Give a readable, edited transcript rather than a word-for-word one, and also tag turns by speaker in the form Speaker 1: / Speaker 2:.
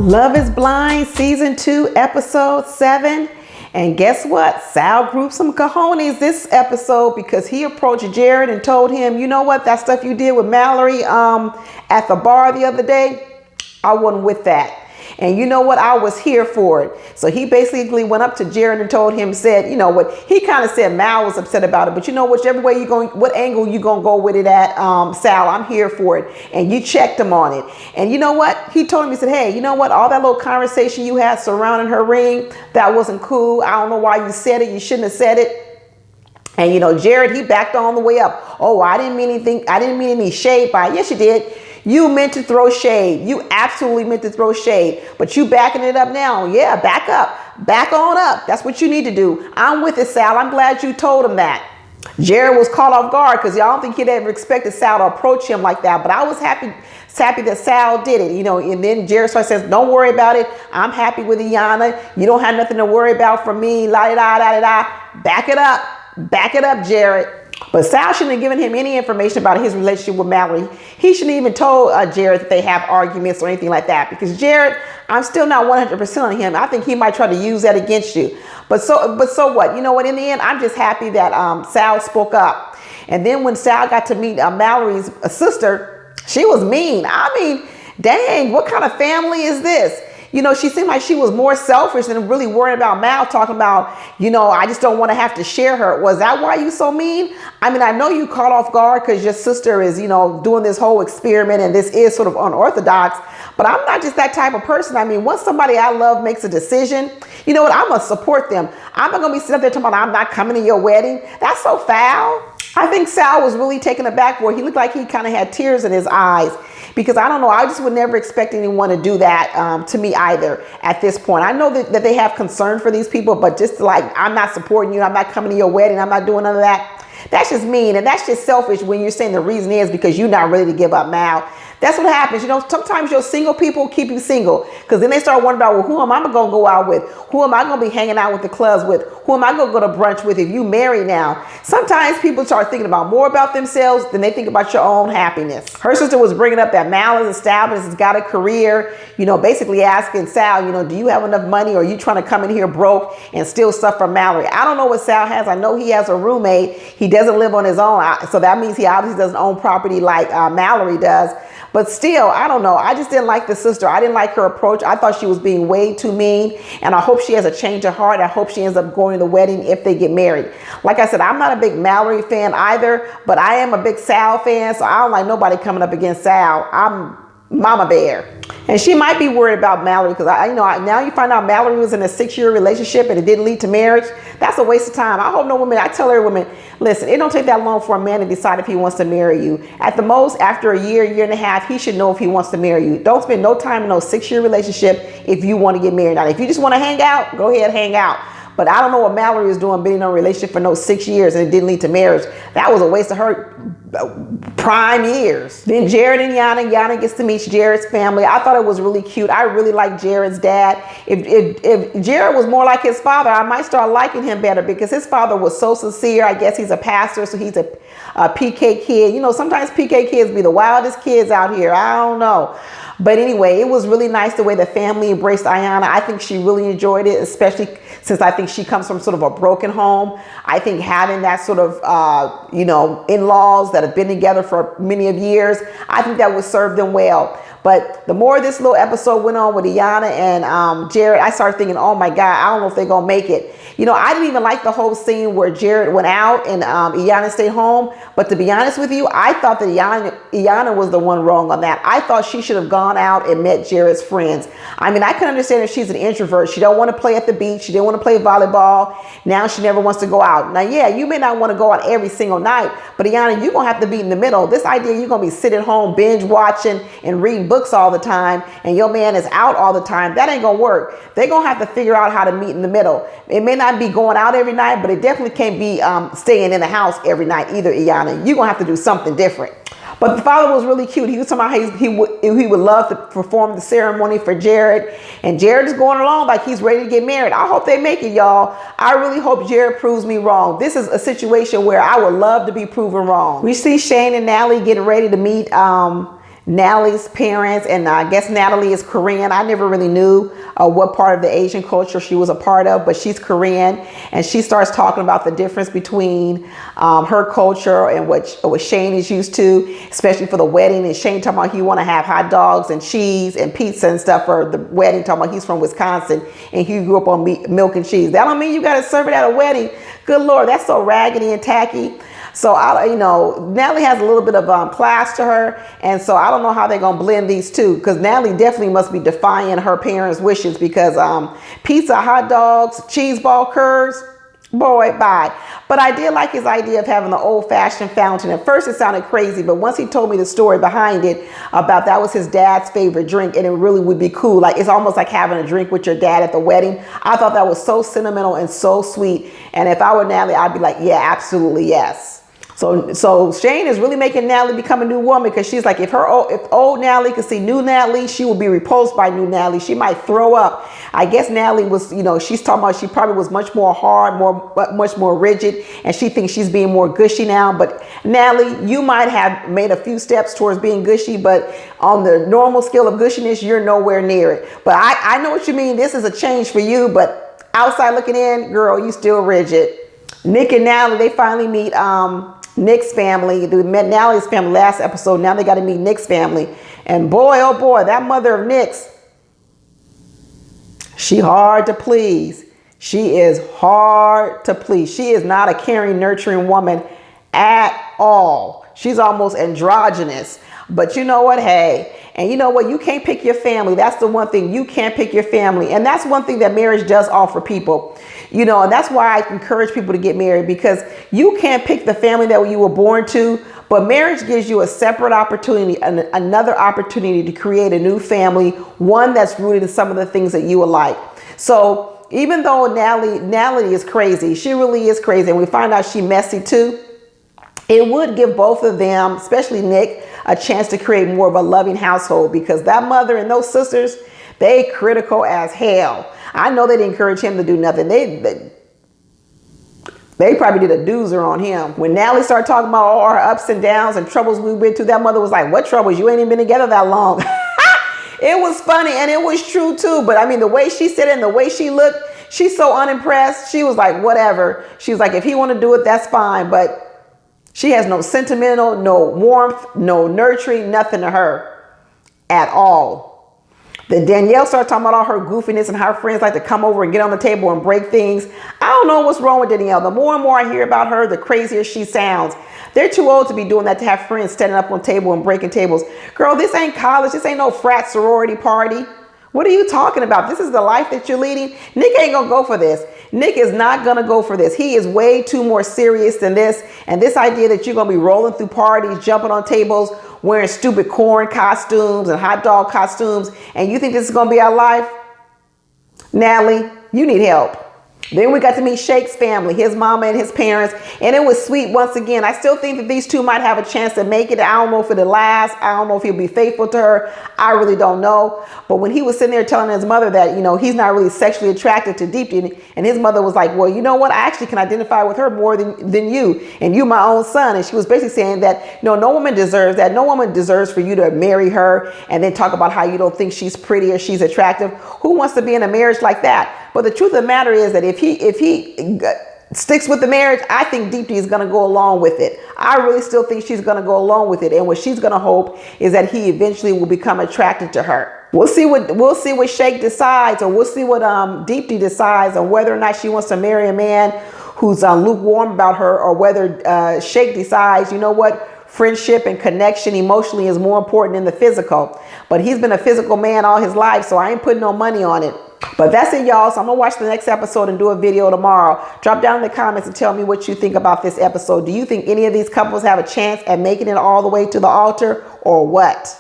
Speaker 1: Love is Blind, Season 2, Episode 7. And guess what? Sal grew some cojones this episode because he approached Jarrett and told him, you know what, that stuff you did with Mallory at the bar the other day, I wasn't with that. And you know what? I was here for it. So he basically went up to Jarrett and told him, said, you know what? He kind of said Mal was upset about it. But you know, whichever way you going, what angle you going to go with it at, Sal, I'm here for it. And you checked him on it. And you know what? He told him, he said, hey, you know what? All that little conversation you had surrounding her ring, that wasn't cool. I don't know why you said it. You shouldn't have said it. And, you know, Jarrett, he backed on the way up. Oh, I didn't mean anything. I didn't mean any shade by it. Yes, you did. You meant to throw shade. You absolutely meant to throw shade. But you backing it up now. Yeah, back up. Back on up. That's what you need to do. I'm with it, Sal. I'm glad you told him that. Jarrett was caught off guard because y'all don't think he'd ever expected Sal to approach him like that. But I was happy that Sal did it, you know. And then Jarrett says, don't worry about it. I'm happy with Iyanna. You don't have nothing to worry about from me. La da da da da. Back it up. Back it up, Jarrett. But Sal shouldn't have given him any information about his relationship with Mallory. He shouldn't even told Jarrett that they have arguments or anything like that. Because Jarrett, I'm still not 100% on him. I think he might try to use that against you. But so what? You know what? In the end, I'm just happy that Sal spoke up. And then when Sal got to meet Mallory's sister, she was mean. I mean, dang, what kind of family is this? You know, she seemed like she was more selfish than really worrying about Mal, talking about, you know, I just don't want to have to share her. Was that why you so mean? I mean, I know you caught off guard because your sister is, you know, doing this whole experiment and this is sort of unorthodox, but I'm not just that type of person. I mean, once somebody I love makes a decision, you know what, I'm going to support them. I'm not going to be sitting up there talking about I'm not coming to your wedding. That's so foul. I think Sal was really taken aback for it. He looked like he kind of had tears in his eyes. Because I don't know, I just would never expect anyone to do that to me either at this point. I know that they have concern for these people, but just like, I'm not supporting you, I'm not coming to your wedding, I'm not doing none of that. That's just mean, and that's just selfish when you're saying the reason is because you're not ready to give up Mal. That's what happens. You know, sometimes your single people keep you single because then they start wondering about, well, who am I going to go out with? Who am I going to be hanging out with the clubs with? Who am I going to go to brunch with if you marry now? Sometimes people start thinking about more about themselves than they think about your own happiness. Her sister was bringing up that Mal is established, has got a career, you know, basically asking Sal, you know, do you have enough money or are you trying to come in here broke and steal stuff from Mallory? I don't know what Sal has. I know he has a roommate. He doesn't live on his own. So that means he obviously doesn't own property like Mallory does. But still, I don't know. I just didn't like the sister. I didn't like her approach. I thought she was being way too mean. And I hope she has a change of heart. I hope she ends up going to the wedding if they get married. Like I said, I'm not a big Mallory fan either, but I am a big Sal fan. So I don't like nobody coming up against Sal. I'm Mama Bear. And she might be worried about Mallory because now you find out Mallory was in a 6-year relationship and it didn't lead to marriage. That's a waste of time. I hope no woman, I tell every woman, listen, it don't take that long for a man to decide if he wants to marry you. At the most, after a year, year and a half, he should know if he wants to marry you. Don't spend no time in no 6-year relationship if you want to get married. Now, if you just want to hang out, go ahead, hang out. But I don't know what Mallory was doing being in a relationship for no 6 years and it didn't lead to marriage. That was a waste of her prime years. Then Jarrett and Iyanna gets to meet Jarrett's family. I thought it was really cute. I really like Jarrett's dad. If Jarrett was more like his father, I might start liking him better because his father was so sincere. I guess he's a pastor, so he's a PK kid. You know, sometimes PK kids be the wildest kids out here. I don't know. But anyway, it was really nice the way the family embraced Iyanna. I think she really enjoyed it, especially since I think she comes from sort of a broken home. I think having that sort of, you know, in-laws that have been together for many of years, I think that would serve them well. But the more this little episode went on with Iyanna and Jarrett, I started thinking, oh my God, I don't know if they're going to make it. You know, I didn't even like the whole scene where Jarrett went out and Iyanna stayed home. But to be honest with you, I thought that Iyanna was the one wrong on that. I thought she should have gone out and met Jarrett's friends. I mean, I can understand if she's an introvert. She don't want to play at the beach. She didn't want to play volleyball. Now she never wants to go out. Now, yeah, you may not want to go out every single night, but Iyanna, you're going to have to be in the middle. This idea you're going to be sitting home, binge watching and reading books all the time, and your man is out all the time, that ain't going to work. They're going to have to figure out how to meet in the middle. It may not be going out every night, but it definitely can't be staying in the house every night either, Iyanna. You're going to have to do something different. But the father was really cute. He was talking about how he would love to perform the ceremony for Jarrett. And Jarrett is going along like he's ready to get married. I hope they make it, y'all. I really hope Jarrett proves me wrong. This is a situation where I would love to be proven wrong. We see Shane and Natalie getting ready to meet Natalie's parents, and I guess Natalie is Korean. I never really knew what part of the Asian culture she was a part of, but she's Korean, and she starts talking about the difference between her culture and what Shane is used to, especially for the wedding. And Shane talking about he want to have hot dogs and cheese and pizza and stuff for the wedding, talking about he's from Wisconsin and he grew up on milk and cheese. That don't mean you got to serve it at a wedding. Good Lord, that's so raggedy and tacky. So, Natalie has a little bit of class to her. And so I don't know how they're going to blend these two, because Natalie definitely must be defying her parents' wishes, because pizza, hot dogs, cheese ball curds, boy, bye. But I did like his idea of having the old-fashioned fountain. At first it sounded crazy, but once he told me the story behind it, about that was his dad's favorite drink, and it really would be cool. Like, it's almost like having a drink with your dad at the wedding. I thought that was so sentimental and so sweet. And if I were Natalie, I'd be like, yeah, absolutely, yes. So Shane is really making Natalie become a new woman, because she's like, if old Natalie could see new Natalie, she would be repulsed by new Natalie. She might throw up. I guess Natalie was, she's talking about she probably was much more hard, much more rigid, and she thinks she's being more gushy now. But Natalie, you might have made a few steps towards being gushy, but on the normal scale of gushiness, you're nowhere near it. But I know what you mean. This is a change for you, but outside looking in, girl, you still rigid. Nick and Natalie, they finally meet Nick's family. They met Natalie's family last episode. Now they got to meet Nick's family. And boy, oh boy, that mother of Nick's, she hard to please. She is hard to please. She is not a caring, nurturing woman at all. She's almost androgynous. But you know what? Hey, and you know what? You can't pick your family. That's the one thing. You can't pick your family. And that's one thing that marriage does offer people. And that's why I encourage people to get married, because you can't pick the family that you were born to, but marriage gives you a separate opportunity, another opportunity to create a new family, one that's rooted in some of the things that you would like. So even though Natalie is crazy, she really is crazy, and we find out she's messy too, it would give both of them, especially Nick, a chance to create more of a loving household, because that mother and those sisters, they critical as hell. I know they didn't encourage him to do nothing. They probably did a doozer on him. When Natalie started talking about all her ups and downs and troubles we've been through, that mother was like, what troubles? You ain't even been together that long. It was funny, and it was true too. But I mean, the way she said it and the way she looked, she's so unimpressed. She was like, whatever. She was like, if he want to do it, that's fine. But she has no sentimental, no warmth, no nurturing, nothing to her at all. Then Danielle started talking about all her goofiness and how her friends like to come over and get on the table and break things. I don't know what's wrong with Danielle. The more and more I hear about her, the crazier she sounds. They're too old to be doing that, to have friends standing up on table and breaking tables. Girl, this ain't college. This ain't no frat sorority party. What are you talking about? This is the life that you're leading. Nick ain't gonna go for this. Nick is not gonna go for this. He is way too more serious than this. And this idea that you're gonna be rolling through parties, jumping on tables, wearing stupid corn costumes and hot dog costumes, and you think this is gonna be our life? Natalie, you need help. Then we got to meet Shake's family, his mama and his parents, and it was sweet once again. I still think that these two might have a chance to make it. I don't know if it'll last. I don't know if he'll be faithful to her. I really don't know. But when he was sitting there telling his mother that, he's not really sexually attracted to Deepti, and his mother was like, well, you know what? I actually can identify with her more than you, and you my own son. And she was basically saying that, no woman deserves that. No woman deserves for you to marry her and then talk about how you don't think she's pretty or she's attractive. Who wants to be in a marriage like that? But the truth of the matter is that if he sticks with the marriage, I think Deepti is going to go along with it. I really still think she's going to go along with it. And what she's going to hope is that he eventually will become attracted to her. We'll see what Shake decides, or we'll see what Deepti decides on whether or not she wants to marry a man who's lukewarm about her, or whether Shake decides, you know what? Friendship and connection emotionally is more important than the physical. But he's been a physical man all his life, so I ain't putting no money on it. But that's it, y'all. So I'm going to watch the next episode and do a video tomorrow. Drop down in the comments and tell me what you think about this episode. Do you think any of these couples have a chance at making it all the way to the altar, or what?